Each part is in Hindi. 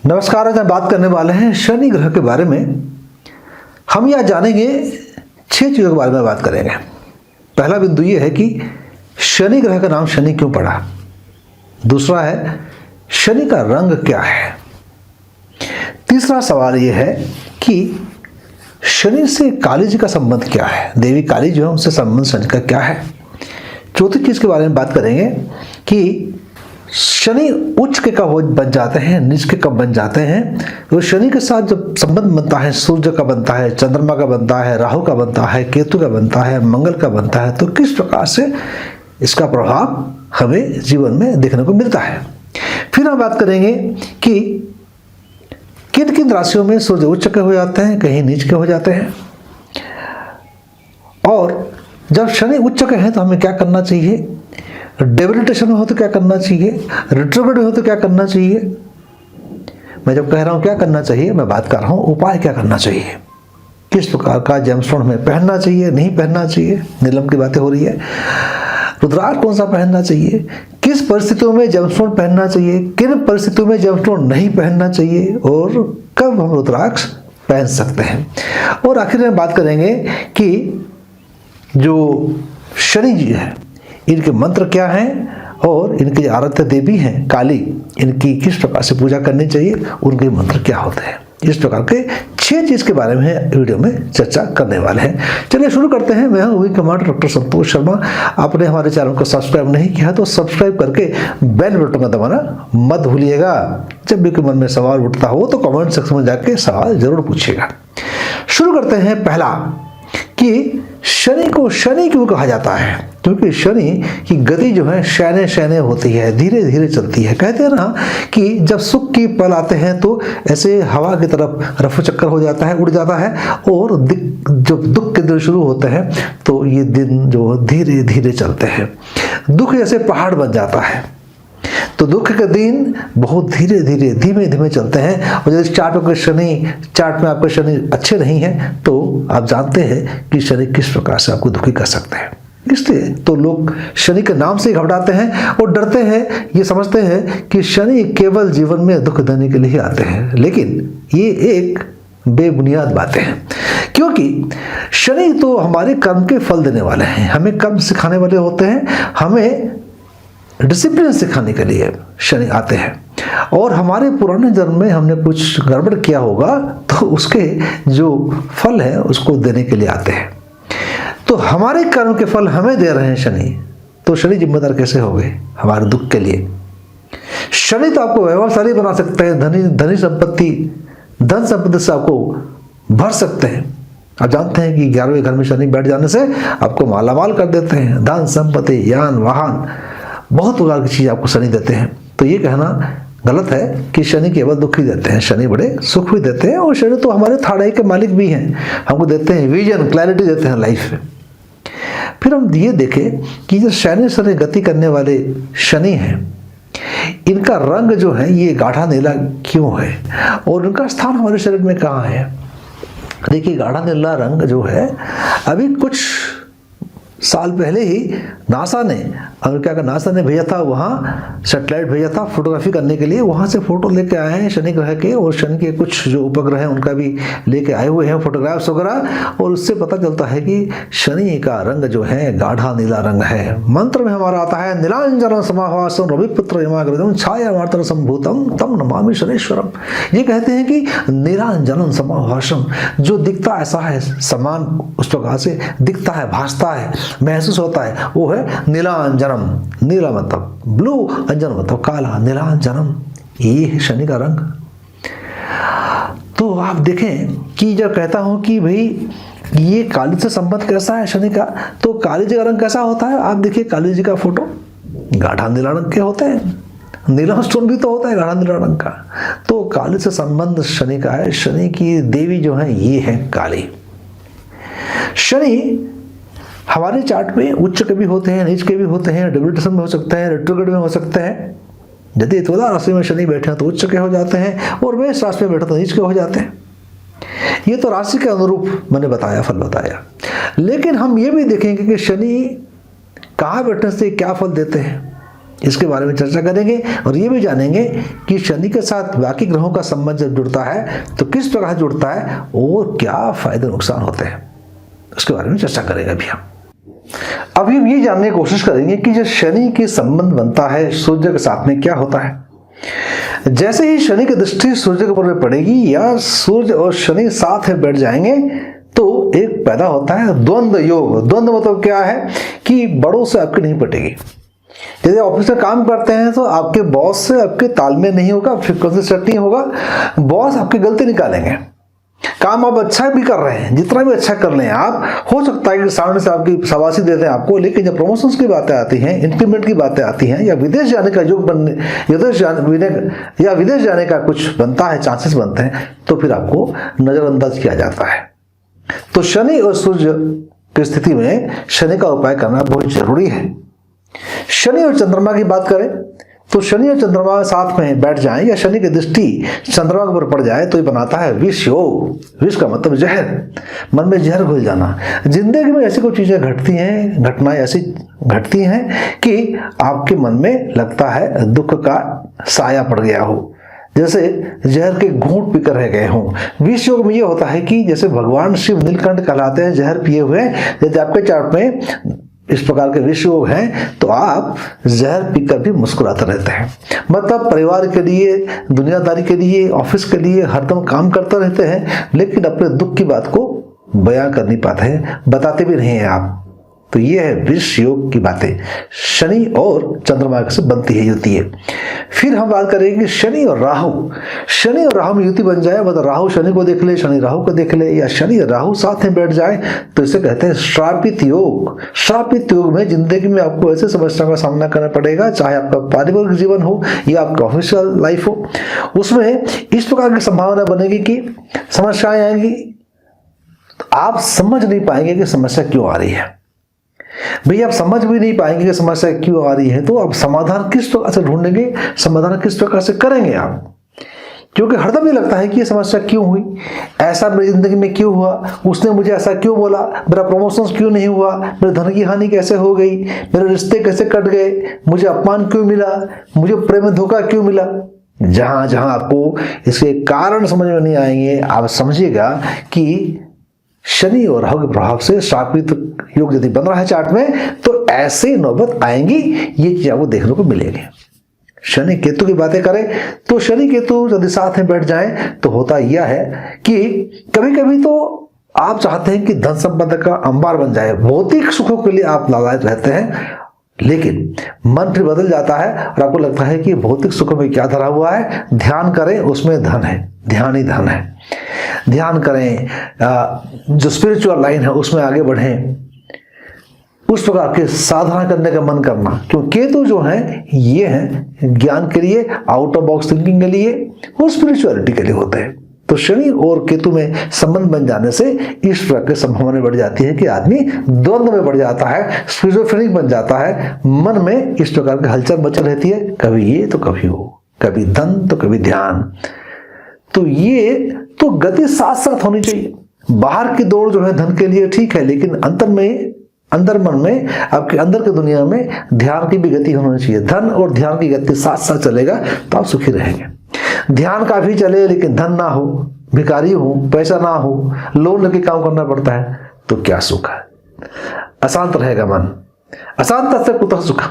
नमस्कार। आज हम बात करने वाले हैं शनि ग्रह के बारे में। हम यह जानेंगे 6 चीज़ों के बारे में बात करेंगे। पहला बिंदु ये है कि शनि ग्रह का नाम शनि क्यों पड़ा। दूसरा है शनि का रंग क्या है। तीसरा सवाल ये है कि शनि से काली जी का संबंध क्या है, देवी काली जो है उनसे संबंध शनि का क्या है। चौथी चीज़ के बारे में बात करेंगे कि शनि उच्च के कब बन जाते हैं, नीच के कब बन जाते हैं। तो शनि के साथ जब संबंध बनता है, सूर्य का बनता है, चंद्रमा का बनता है, राहु का बनता है, केतु का बनता है, मंगल का बनता है, तो किस प्रकार से इसका प्रभाव हमें जीवन में देखने को मिलता है। फिर हम बात करेंगे कि किन किन राशियों में सूर्य उच्च के हो जाते हैं, कहीं नीच के हो जाते हैं, और जब शनि उच्च के हैं तो हमें क्या करना चाहिए, डेबिलिटेशन में हो तो क्या करना चाहिए, रिट्रोग्रेड में हो तो क्या करना चाहिए। मैं जब कह रहा हूँ क्या करना चाहिए, मैं बात कर रहा हूँ उपाय क्या करना चाहिए, किस प्रकार का जेमस्टोन हमें पहनना चाहिए, नहीं पहनना चाहिए। नीलम की बातें हो रही है। रुद्राक्ष कौन सा पहनना चाहिए, किस परिस्थितियों में जेमस्टोन पहनना चाहिए, किन परिस्थितियों में जेमस्टोन नहीं पहनना चाहिए, और कब हम रुद्राक्ष पहन सकते हैं। और आखिर में बात करेंगे कि जो शनि जी है इनके मंत्र क्या हैं और इनकी जो आराध्य देवी हैं काली, इनकी किस प्रकार से पूजा करनी चाहिए, उनके मंत्र क्या होते हैं। इस प्रकार के 6 चीज़ के बारे में वीडियो में चर्चा करने वाले हैं। चलिए शुरू करते हैं। मैं हूँ कमांडर डॉक्टर संतोष शर्मा। आपने हमारे चैनल को सब्सक्राइब नहीं किया तो सब्सक्राइब करके बेल बटन का दबाना मत भूलिएगा। जब भी कोई मन में सवाल उठता हो तो कमेंट सेक्शन में जाके सवाल जरूर पूछिएगा। शुरू करते हैं। पहला कि शनि को शनि क्यों कहा जाता है, क्योंकि शनि की गति जो है शैने शैने होती है, धीरे धीरे चलती है। कहते हैं ना कि जब सुख की पल आते हैं तो ऐसे हवा की तरफ रफू चक्कर हो जाता है, उड़ जाता है, और जब दुख के दिन शुरू होते हैं तो ये दिन जो धीरे धीरे चलते हैं। दुख जैसे पहाड़ बन जाता है, तो दुख के दिन बहुत धीरे धीरे धीमे धीमे चलते हैं। और यदि चार्ट में आपके शनि अच्छे नहीं हैं तो आप जानते हैं कि शनि किस प्रकार से आपको दुखी कर सकते हैं। इसलिए तो लोग शनि के नाम से घबराते हैं और डरते हैं। ये समझते हैं कि शनि केवल जीवन में दुख देने के लिए ही आते हैं, लेकिन ये एक बेबुनियाद बातें हैं। क्योंकि शनि तो हमारे कर्म के फल देने वाले हैं, हमें कर्म सिखाने वाले होते हैं, हमें डिसिप्लिन सिखाने के लिए शनि आते हैं। और हमारे पुराने जन्म में हमने कुछ गड़बड़ किया होगा तो उसके जो फल है उसको देने के लिए आते हैं। तो हमारे कर्म के फल हमें दे रहे हैं शनि, तो शनि जिम्मेदार कैसे हो गए हमारे दुख के लिए। शनि तो आपको वैभवशाली बना सकते हैं, धन संपत्ति से आपको भर सकते हैं। आप जानते हैं कि 11वें घर में शनि बैठ जाने से आपको मालामाल कर देते हैं। धन संपत्ति, यान वाहन, बहुत प्रकार की चीज़ आपको शनि देते हैं। तो ये कहना गलत है कि शनि केवल दुख ही देते हैं, शनि बड़े सुख भी देते हैं। और शनि तो हमारे थर्ड आई के मालिक भी हैं, हमको देते हैं विजन, क्लैरिटी देते हैं लाइफ में। फिर हम ये देखें कि जो शनि गति करने वाले शनि हैं, इनका रंग जो है ये गाढ़ा नीला क्यों है और उनका स्थान हमारे शरीर में कहाँ है। देखिए, गाढ़ा नीला रंग जो है अभी कुछ साल पहले ही नासा ने भेजा था, वहाँ सैटेलाइट भेजा था फोटोग्राफी करने के लिए। वहाँ से फोटो लेके आए हैं शनि ग्रह के, और शनि के कुछ जो उपग्रह हैं उनका भी लेके आए हुए हैं फोटोग्राफ्स वगैरह। और उससे पता चलता है कि शनि का रंग जो है गाढ़ा नीला रंग है। मंत्र में हमारा आता है नीलांजन समाभासम रविपुत्र यमाग्रजम छाया मातर संभूतम तम नमामि शनेश्वरम। ये कहते हैं कि नीलांजन समाभासम, जो दिखता ऐसा है समान उस प्रकार से दिखता है, भासता है, महसूस होता है, वो है नीलांजनम। नीला मतलब ब्लू, अंजन मतलब काला, नीलांजनम, ये है शनि का रंग। तो आप देखें कि जब कहता हूं कि भाई ये काली से संबंध कैसा है शनि का, तो काली जी का रंग कैसा होता है। आप देखिए काली जी का फोटो गाढ़ा नीला रंग के होते हैं, नीला स्टोन भी तो होता है गाढ़ा नीला रंग का। तो काली से संबंध शनि का है। शनि की देवी जो है ये है काली। शनि हमारे चार्ट में उच्च के भी होते हैं, नीच के भी होते हैं, डेबिलिटेशन में हो सकते हैं, रेट्रोग्रेड में हो सकते हैं। यदि तुला राशि में शनि बैठे हैं तो उच्च के हो जाते हैं, और मेष राशि में बैठे तो नीच के हो जाते हैं। ये तो राशि के अनुरूप मैंने बताया, फल बताया। लेकिन हम ये भी देखेंगे कि शनि कहाँ बैठने से क्या फल देते हैं। इसके बारे में चर्चा करेंगे और ये भी जानेंगे कि शनि के साथ बाकी ग्रहों का संबंध जब जुड़ता है तो किस प्रकार जुड़ता है और क्या फायदे नुकसान होते हैं, उसके बारे में चर्चा करेंगे अभी हम। अभी हम ये जानने की कोशिश करेंगे कि जब शनि के संबंध बनता है सूर्य के साथ में क्या होता है। जैसे ही शनि की दृष्टि सूर्य के ऊपर में पड़ेगी या सूर्य और शनि साथ में बैठ जाएंगे तो एक पैदा होता है द्वंद्व योग। द्वंद्व मतलब क्या है कि बड़ों से आपकी नहीं पटेगी। यदि ऑफिस में काम करते हैं तो आपके बॉस से आपके तालमेल नहीं होगा, फ्रीक्वेंसी सेट नहीं होगा, बॉस आपकी गलती निकालेंगे। काम आप अच्छा भी कर रहे हैं, जितना भी अच्छा कर लें आप, हो सकता है कि सामने से आपकी शाबाशी देते हैं आपको, लेकिन जब प्रमोशंस की बातें आती हैं, इंक्रीमेंट की बातें आती हैं या विदेश जाने का योग बनने विदेश जाने का कुछ बनता है, चांसेस बनते हैं, तो फिर आपको नजरअंदाज किया जाता है। तो शनि और सूर्य की स्थिति में शनि का उपाय करना बहुत जरूरी है। शनि और चंद्रमा की बात करें तो शनि और चंद्रमा साथ में बैठ जाएं या शनि की दृष्टि चंद्रमा के ऊपर पड़ जाए तो ये बनाता है विष योग। विष का मतलब जहर, मन में जहर घुल जाना। जिंदगी में ऐसी कोई चीजें घटती हैं, घटनाएं ऐसी घटती हैं कि आपके मन में लगता है दुख का साया पड़ गया हो, जैसे जहर के घूंट पीकर रह गए हों। विष योग में ये होता है कि जैसे भगवान शिव नीलकंठ कहलाते हैं, जहर पिए हुए, यदि आपके चार्ट में इस प्रकार के विष योग हैं तो आप जहर पीकर भी मुस्कुराते रहते हैं। मतलब परिवार के लिए, दुनियादारी के लिए, ऑफिस के लिए हरदम काम करते रहते हैं, लेकिन अपने दुख की बात को बयां कर नहीं पाते हैं, बताते भी नहीं हैं आप। तो ये है विष योग की बातें, शनि और चंद्रमा से बनती है युति है। फिर हम बात करेंगे शनि और राहु। शनि और राहु में युति बन जाए, मतलब राहु शनि को देख ले, शनि राहु को देख ले, या शनि और राहु साथ में बैठ जाए तो इसे कहते हैं श्रापित योग। श्रापित योग में जिंदगी में आपको ऐसे समस्याओं का सामना करना पड़ेगा, चाहे आपका पारिवारिक जीवन हो या आपका ऑफिशियल लाइफ हो, उसमें इस प्रकार की संभावना बनेगी कि समस्याएं आएंगी, आप समझ नहीं पाएंगे कि समस्या क्यों आ रही है। भैया आप समझ भी नहीं पाएंगे कि समस्या क्यों आ रही है, तो आप समाधान किस प्रकार से ढूंढेंगे, समाधान किस प्रकार से करेंगे आप। क्योंकि हरदम ये लगता है कि ये समस्या क्यों हुई, ऐसा मेरी जिंदगी में क्यों हुआ, उसने मुझे ऐसा क्यों बोला, मेरा प्रमोशन क्यों नहीं हुआ, मेरे धन की हानि कैसे हो गई, मेरे रिश्ते कैसे कट गए, मुझे अपमान क्यों मिला, मुझे प्रेम में धोखा क्यों मिला। जहां जहां आपको इसके कारण समझ में नहीं आएंगे, आप समझिएगा कि शनि और राहु के प्रभाव से श्रापित योग यदि बन रहा है चार्ट में तो ऐसे नौबत आएंगी, ये चीज आपको देखने को मिलेगी। शनि केतु की बातें करें तो शनि केतु यदि साथ में बैठ जाएं तो होता यह है कि कभी कभी तो आप चाहते हैं कि धन संपदा का अंबार बन जाए, भौतिक सुखों के लिए आप लालायित रहते हैं, लेकिन मन फिर बदल जाता है और आपको लगता है कि भौतिक सुखों में क्या धरा हुआ है, ध्यान करें उसमें धन है, ध्यान ही धन है। ध्यान करें, जो स्पिरिचुअल लाइन है उसमें आगे बढ़ें, उस प्रकार के साधना करने का मन करना। क्योंकि केतु जो है ये है ज्ञान के लिए, आउट ऑफ बॉक्स थिंकिंग के लिए और स्पिरिचुअलिटी के लिए होते हैं। तो शनि और केतु में संबंध बन जाने से इस प्रकार की संभावना बढ़ जाती है कि आदमी द्वंद्व में बढ़ जाता है, स्किज़ोफ्रेनिक बन जाता है, मन में इस प्रकार की हलचल मचल रहती है, कभी ये तो कभी वो, कभी धन तो कभी ध्यान। तो ये तो गति साथ साथ होनी चाहिए। बाहर की दौड़ जो है धन के लिए ठीक है, लेकिन अंदर मन में, आपके अंदर की दुनिया में ध्यान की भी गति होनी चाहिए। धन और ध्यान की गति साथ साथ चलेगा तो आप सुखी रहेंगे। ध्यान का भी चले लेकिन धन ना हो, भिखारी हो, पैसा ना हो, लोन लेके काम करना पड़ता है तो क्या सुख है, अशांत रहेगा मन। अशांत से कुतः सुख,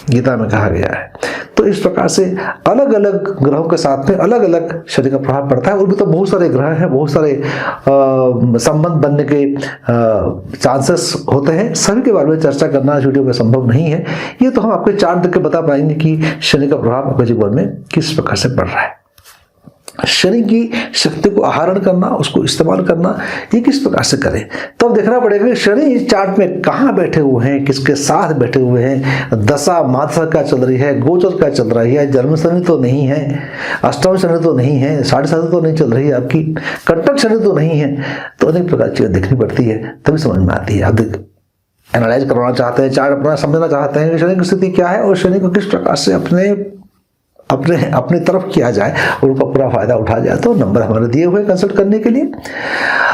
गीता में कहा गया है। तो इस प्रकार से अलग अलग ग्रहों के साथ में अलग अलग शनि का प्रभाव पड़ता है। और भी तो बहुत सारे ग्रह हैं, बहुत सारे संबंध बनने के चांसेस होते हैं, सभी के बारे में चर्चा करना इस वीडियो में संभव नहीं है। ये तो हम आपके चार्ट देख के बता पाएंगे कि शनि का प्रभाव आपके जीवन में किस प्रकार से पड़ रहा है। शनि की शक्ति को आहरण करना, उसको इस्तेमाल करना, ये किस प्रकार से करें, तो अब देखना पड़ेगा कि शनि इस चार्ट में कहाँ बैठे हुए हैं, किसके साथ बैठे हुए हैं, दशा महादशा क्या चल रही है, गोचर क्या चल रही है, जन्म शनि तो नहीं है, अष्टम शनि तो नहीं है, साढ़े सात तो नहीं चल रही है आपकी, कंटक शनि तो नहीं है। तो अनेक प्रकार की चीजें देखनी पड़ती है, तभी समझ में आती है। आप एनालाइज करवाना चाहते हैं, चार्ट अपना समझना चाहते हैं कि शनि की स्थिति क्या है और शनि को किस प्रकार से अपने अपनी तरफ किया जाए और उनका पूरा फायदा उठाया जाए। तो नंबर हमारे दिए हुए कंसल्ट करने के लिए।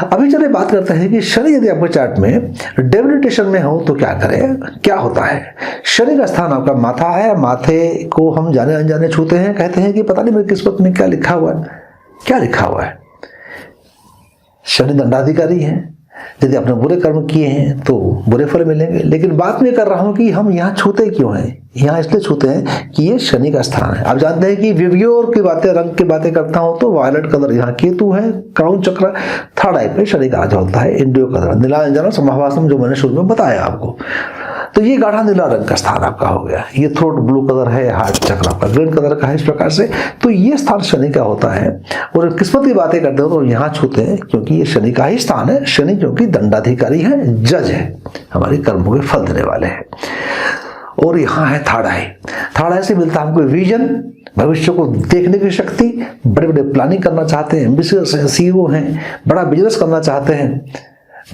अभी चलिए बात करते हैं कि शनि यदि आपके चार्ट में डेबिलिटेशन में हो तो क्या करें, क्या होता है। शनि का स्थान आपका माथा है। माथे को हम जाने अनजाने छूते हैं, कहते हैं कि पता नहीं मेरी किस्मत में क्या लिखा हुआ है। क्या लिखा हुआ है? शनि दंडाधिकारी है। यदि आपने बुरे कर्म किए हैं तो बुरे फल मिलेंगे। लेकिन बात मैं कर रहा हूं कि हम यहाँ छूते क्यों हैं? यहाँ इसलिए छूते हैं कि ये शनि का स्थान है। आप जानते हैं कि विव्योर की बातें, रंग की बातें करता हूं तो वायलेट कलर यहाँ केतु है, क्राउन चक्र थर्ड आई पे शनि का राज होता है, इंडियो कलर नीला अंजना समाभासम, जो मैंने शुरू में बताया आपको। तो ये गाढ़ा नीला रंग का स्थान आपका हो गया। ये थ्रोट ब्लू कलर है, हार्ट चक्र आपका ग्रीन कलर का है। इस प्रकार से तो ये स्थान शनि का होता है। और किस्मत की बातें करते हो तो यहाँ छूते हैं क्योंकि ये शनि का ही स्थान है। शनि क्योंकि दंडाधिकारी है, जज है, हमारे कर्मों के फल देने वाले हैं। और यहाँ है थर्ड आई। थर्ड आई से मिलता है हमको विजन, भविष्य को देखने की शक्ति। बड़े बड़े प्लानिंग करना चाहते हैं, एम्बिशियस हैं, सीईओ हैं, बड़ा बिजनेस करना चाहते हैं,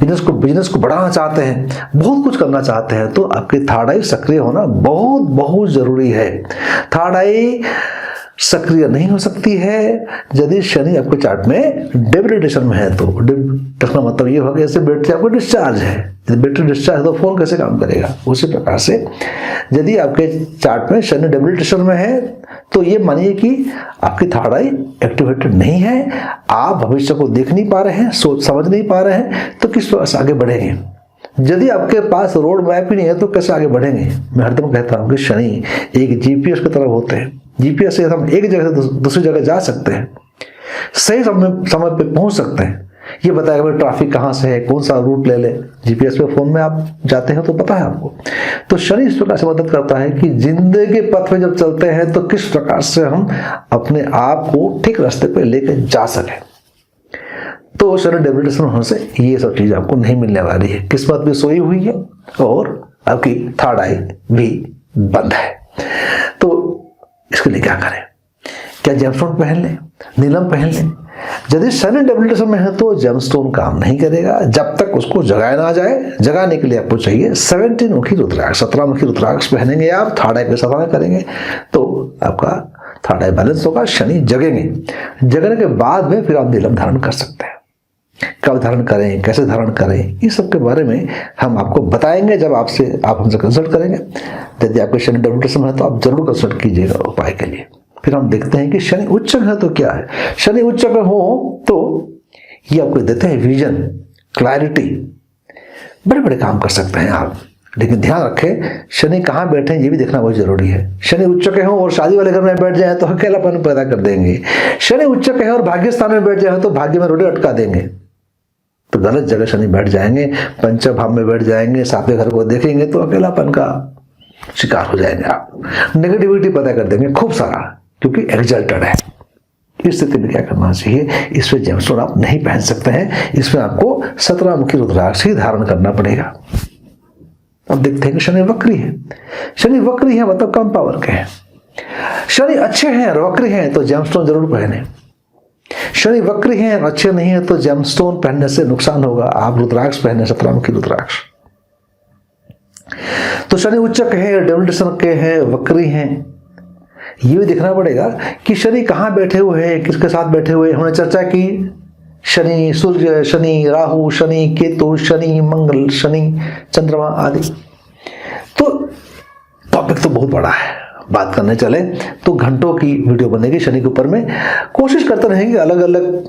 बिजनेस को बढ़ाना चाहते हैं, बहुत कुछ करना चाहते हैं, तो आपके थर्ड आई सक्रिय होना बहुत बहुत जरूरी है। थर्ड आई सक्रिय नहीं हो सकती है यदि शनि आपके चार्ट में डेबिलिटेशन में है। तो इसका मतलब ये होगा जैसे बैटरी आपको डिस्चार्ज है, यदि बैटरी डिस्चार्ज है तो फोन कैसे काम करेगा। उसी प्रकार से यदि आपके चार्ट में शनि डेबिलिटेशन में है तो ये मानिए कि आपकी थर्ड आई एक्टिवेटेड नहीं है, आप भविष्य को देख नहीं पा रहे हैं, सोच समझ नहीं पा रहे हैं, तो किस तरह से आगे बढ़ेंगे। यदि आपके पास रोड मैप ही नहीं है तो कैसे आगे बढ़ेंगे। मैं हरदम कहता हूँ कि शनि एक जीपीएस की तरह होते हैं। जीपीएस से हम एक जगह से दूसरी जगह जा सकते हैं, सही समय पे पहुंच सकते हैं। ये बताएगा भाई ट्रैफिक कहाँ से है, कौन सा रूट ले ले। जीपीएस पे फोन में आप जाते हैं तो पता है आपको। तो शनि इस प्रकार से मदद करता है कि जिंदगी के पथ में जब चलते हैं तो किस प्रकार से हम अपने आप को ठीक रास्ते पे लेकर जा सकें। तो शनि डेबिलिटेशन होने से ये सब चीज आपको नहीं मिलने वाली है। किस्मत भी सोई हुई है और आपकी थर्ड आई भी बंद है। तो इसके लिए क्या करें? क्या जेमस्टोन पहन लें, नीलम पहन लें? यदि शनि डेबिलिटेशन में है तो जेमस्टोन काम नहीं करेगा जब तक उसको जगाया ना जाए। जगाने के लिए आपको चाहिए 17 मुखी रुद्राक्ष, 17 मुखी रुद्राक्ष पहनेंगे आप, थर्ड आई पे साधना करेंगे तो आपका थर्ड आई बैलेंस होगा, शनि जगेंगे। जगने के बाद में फिर आप नीलम धारण कर सकते हैं। कब धारण करें, कैसे धारण करें, इस सब के बारे में हम आपको बताएंगे जब आप हमसे कंसल्ट करेंगे। यदि आपके शनि डेबिलिटेशन है तो आप जरूर कंसल्ट कीजिएगा उपाय के लिए। फिर हम देखते हैं कि शनि उच्च है तो क्या है। शनि उच्च में हो तो ये आपको देते हैं विजन, क्लैरिटी, बड़े बड़े काम कर सकते हैं आप। लेकिन ध्यान रखें शनि कहाँ बैठे हैं ये भी देखना बहुत जरूरी है। शनि उच्च के हो और शादी वाले घर में बैठ जाए तो अकेलापन पैदा कर देंगे। शनि उच्च के और भाग्य स्थान में बैठ जाए तो भाग्य में रोटी अटका देंगे। तो गलत जगह शनि बैठ जाएंगे, पंचम भाव में बैठ जाएंगे, सातवें घर को देखेंगे तो अकेलापन का शिकार हो जाएंगे आप। नेगेटिविटी पैदा कर देंगे खूब सारा, क्योंकि एक्सल्टेड है। इस स्थिति में क्या करना चाहिए? इसमें जेमस्टोन आप नहीं पहन सकते हैं, इसमें आपको 17 मुखी रुद्राक्ष ही धारण करना पड़ेगा। अब देखते हैं कि शनि वक्री है। शनि वक्री है मतलब कम पावर के हैं। शनि अच्छे हैं और वक्री हैं तो जेमस्टोन जरूर पहने। शनि वक्री हैं और अच्छे नहीं है तो जेमस्टोन पहनने से नुकसान होगा। आप रुद्राक्ष पहने, 17 मुखी रुद्राक्ष। तो शनि उच्चक है, डेबिलिटेशन के हैं, वक्री हैं, ये भी देखना पड़ेगा कि शनि कहाँ बैठे हुए हैं, किसके साथ बैठे हुए हैं। हमने चर्चा की शनि सूर्य, शनि राहु, शनि केतु, शनि मंगल, शनि चंद्रमा आदि। तो टॉपिक तो बहुत बड़ा है, बात करने चले तो घंटों की वीडियो बनेगी शनि के ऊपर में। कोशिश करते रहेंगे अलग अलग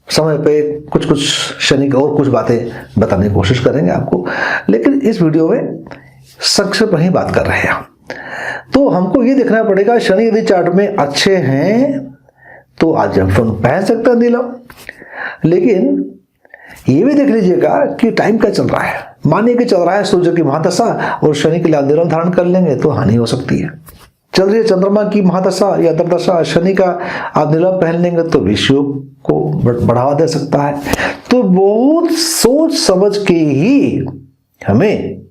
समय पे कुछ कुछ शनि की और कुछ बातें बताने की कोशिश करेंगे आपको, लेकिन इस वीडियो में संक्षिप्त ही बात कर रहे हैं हम। तो हमको ये देखना पड़ेगा शनि यदि चार्ट में अच्छे हैं तो आज हम फोन पहन सकते हैं नीलम, लेकिन ये भी देख लीजिएगा कि टाइम क्या चल रहा है। मानिए कि चल रहा है सूर्य की महादशा और शनि के लिए आप नीलम धारण कर लेंगे तो हानि हो सकती है। चल रही है चंद्रमा की महादशा या अंतर्दशा, शनि का आप नीलम पहन लेंगे तो विषयोग को बढ़ावा दे सकता है। तो बहुत सोच समझ के ही हमें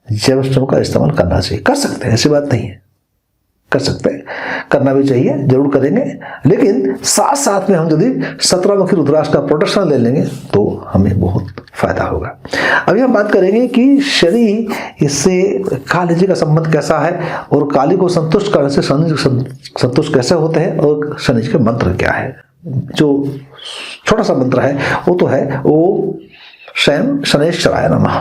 जेमस्टोन का इस्तेमाल करना चाहिए। कर सकते हैं, ऐसी बात नहीं है, कर सकते हैं, करना भी चाहिए, जरूर करेंगे। लेकिन साथ साथ में हम यदि 17 मुखी रुद्राक्ष का प्रोटेक्शन ले लेंगे तो हमें बहुत फायदा होगा। अभी हम बात करेंगे कि शनि, इससे काली जी का संबंध कैसा है और काली को संतुष्ट करने से शनि संतुष्ट कैसे होते हैं और शनि के मंत्र क्या है। जो छोटा सा मंत्र है वो तो है ओम शैम शनैश्चराय नमः।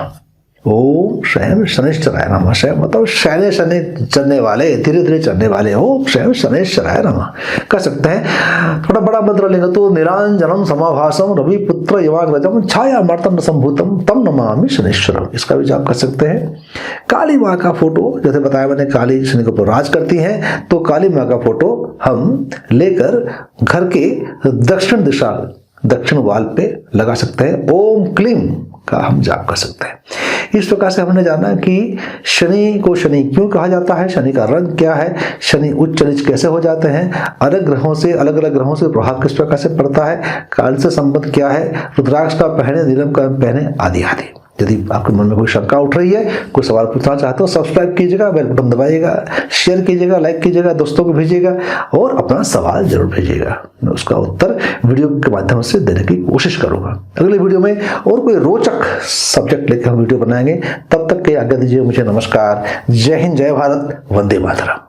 ओम शैम शनैश्चराय नमः। शैम मतलब शनि शनि चलने वाले, धीरे धीरे चलने वाले। ओम शैम शनैश्चराय नमः कर सकते हैं। थोड़ा बड़ा मंत्र लेंगे तो निरांजनम समाभासम रवि पुत्र यवाग्रजम छाया मर्तम संभूतम तम नमामि शनैश्वरम, इसका भी जाप कर सकते हैं। काली माँ का फोटो, जैसे बताया मैंने, काली शनि के ऊपर राज करती हैं, तो काली माँ का फोटो हम लेकर घर के दक्षिण दिशा, दक्षिण वाल पे लगा सकते हैं। ओम क्लीम का हम जाप कर सकते हैं। इस प्रकार से हमने जाना कि शनि को शनि क्यों कहा जाता है, शनि का रंग क्या है, शनि उच्च नीच कैसे हो जाते हैं, अलग अलग ग्रहों से प्रभाव किस प्रकार से पड़ता है, काल से संबंध क्या है, रुद्राक्ष का पहने, नीलम का पहने, आदि आदि। यदि आपके मन में कोई शंका उठ रही है, कोई सवाल पूछना चाहते हो, सब्सक्राइब कीजिएगा, बेल बटन दबाइएगा, शेयर कीजिएगा, लाइक कीजिएगा, दोस्तों को भेजिएगा और अपना सवाल जरूर भेजिएगा। मैं उसका उत्तर वीडियो के माध्यम से देने की कोशिश करूंगा। अगले वीडियो में और कोई रोचक सब्जेक्ट लेकर हम वीडियो बनाएंगे। तब तक के आज्ञा दीजिए मुझे। नमस्कार, जय हिंद, जय भारत, वंदे मातरम।